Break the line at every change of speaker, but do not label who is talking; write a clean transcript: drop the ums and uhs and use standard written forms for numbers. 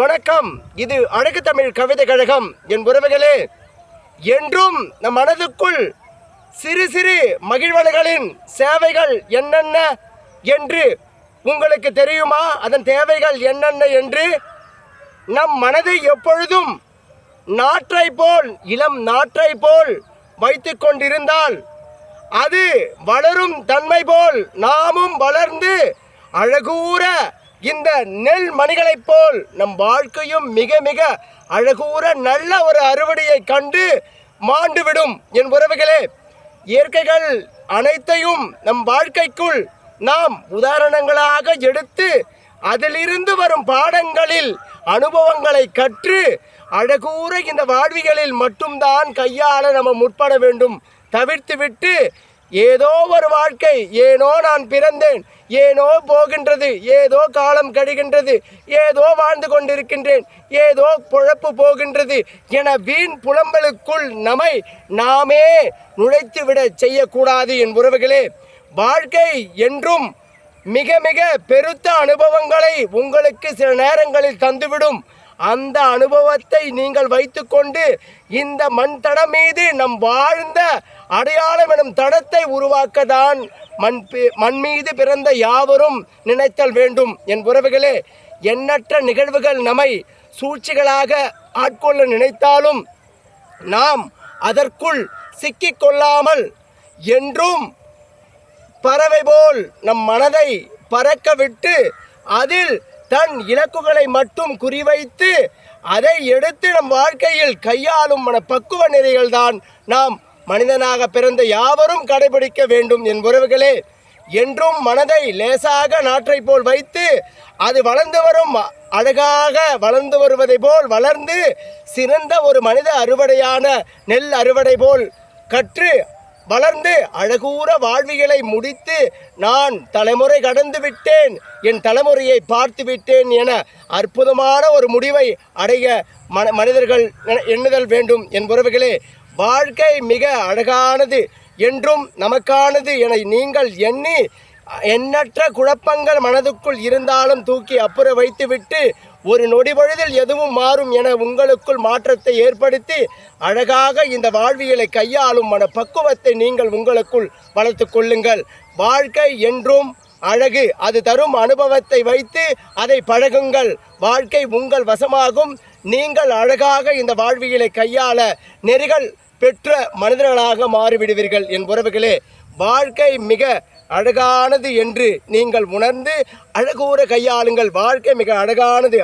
வணக்கம். இது அழகு தமிழ் கவிதை கழகம். என் உறவுகளே, என்றும் நம் மனதுக்குள் சிறு சிறு மகிழ்வலைகளின் சேவைகள் என்னென்ன என்று உங்களுக்கு தெரியுமா? அதன் தேவைகள் என்னென்ன என்று? நம் மனதை எப்பொழுதும் நாற்றை போல், இளம் நாற்றை போல் வைத்து கொண்டிருந்தால் அது வளரும் தன்மை போல் நாமும் வளர்ந்து அழகூற இந்த நெல் மணிகளைப் போல் நம் வாழ்க்கையும் மிக மிக அழகூற நல்ல ஒரு அறுவடையை கண்டு மாண்டுவிடும். என் உறவுகளே, இயற்கைகள் அனைத்தையும் நம் வாழ்க்கைக்குள் நாம் உதாரணங்களாக எடுத்து அதிலிருந்து வரும் பாடங்களில் அனுபவங்களை கற்று அழகூற இந்த வாழ்விகளில் மட்டும்தான் கையாள நம்ம முற்பட வேண்டும். தவிர்த்துவிட்டு ஏதோ ஒரு வாழ்க்கை, ஏனோ நான் பிறந்தேன், ஏனோ போகின்றது, ஏதோ காலம் கழிகின்றது, ஏதோ வாழ்ந்து கொண்டிருக்கின்றேன், ஏதோ பொழப்பு போகின்றது என வீண் புலம்பலுக்குள் நம்மை நாமே நுழைத்துவிட செய்யக்கூடாது. என் உறவுகளே, வாழ்க்கை என்றும் மிக மிக பெருத்த அனுபவங்களை உங்களுக்கு சில நேரங்களில் தந்துவிடும். அந்த அனுபவத்தை நீங்கள் வைத்துக்கொண்டு இந்த மண் தடம் மீது நம் வாழ்ந்த அடையாளம் எனும் தடத்தை உருவாக்கத்தான் மண் மீது பிறந்த யாவரும் நினைத்தல் வேண்டும். என் உறவுகளே, எண்ணற்ற நிகழ்வுகள் நம்மை சூழ்ச்சிகளாக ஆட்கொள்ள நினைத்தாலும் நாம் அதற்குள் சிக்கிக்கொள்ளாமல் என்றும் பறவை போல் நம் மனதை பறக்க விட்டு அதில் தன் இலக்குகளை மட்டும் குறிவைத்து அதை எடுத்து நம் வாழ்க்கையில் கையாளும் மனப்பக்குவ நெறிகள் தான் நாம் மனிதனாக பிறந்த யாவரும் கடைபிடிக்க வேண்டும். என் உறவுகளே, என்றும் மனதை லேசாக நாற்றை போல் வைத்து அது வளர்ந்து வரும் அழகாக வளர்ந்து வருவதை போல் வளர்ந்து சிறந்த ஒரு மனித அறுவடையான நெல் அறுவடை போல் கற்று வளர்ந்து அழகூற வாழ்விகளை முடித்து நான் தலைமுறை கடந்து விட்டேன், என் தலைமுறையை பார்த்து விட்டேன் என அற்புதமான ஒரு முடிவை அடைய மனிதர்கள் எண்ணுதல் வேண்டும். என் உறவுகளே, வாழ்க்கை மிக அழகானது, என்றும் நமக்கானது என நீங்கள் எண்ணி எண்ணற்ற குழப்பங்கள் மனதுக்குள் இருந்தாலும் தூக்கி அப்புற வைத்துவிட்டு ஒரு நொடி பொழுதில் எதுவும் மாறும் என உங்களுக்குள் மாற்றத்தை ஏற்படுத்தி அழகாக இந்த வாழ்வியலை கையாளும் மனப்பக்குவத்தை நீங்கள் உங்களுக்குள் வளர்த்து கொள்ளுங்கள். வாழ்க்கை என்றும் அழகு, அது தரும் அனுபவத்தை வைத்து அதை பழகுங்கள். வாழ்க்கை உங்கள் வசமாகும். நீங்கள் அழகாக இந்த வாழ்வியலை கையாள நெறிகள் பெற்ற மனிதர்களாக மாறிவிடுவீர்கள். என் உறவுகளே, வாழ்க்கை மிக அழகானது என்று நீங்கள் உணர்ந்து அழகூற கையாளுங்கள். வாழ்க்கை மிக அழகானது.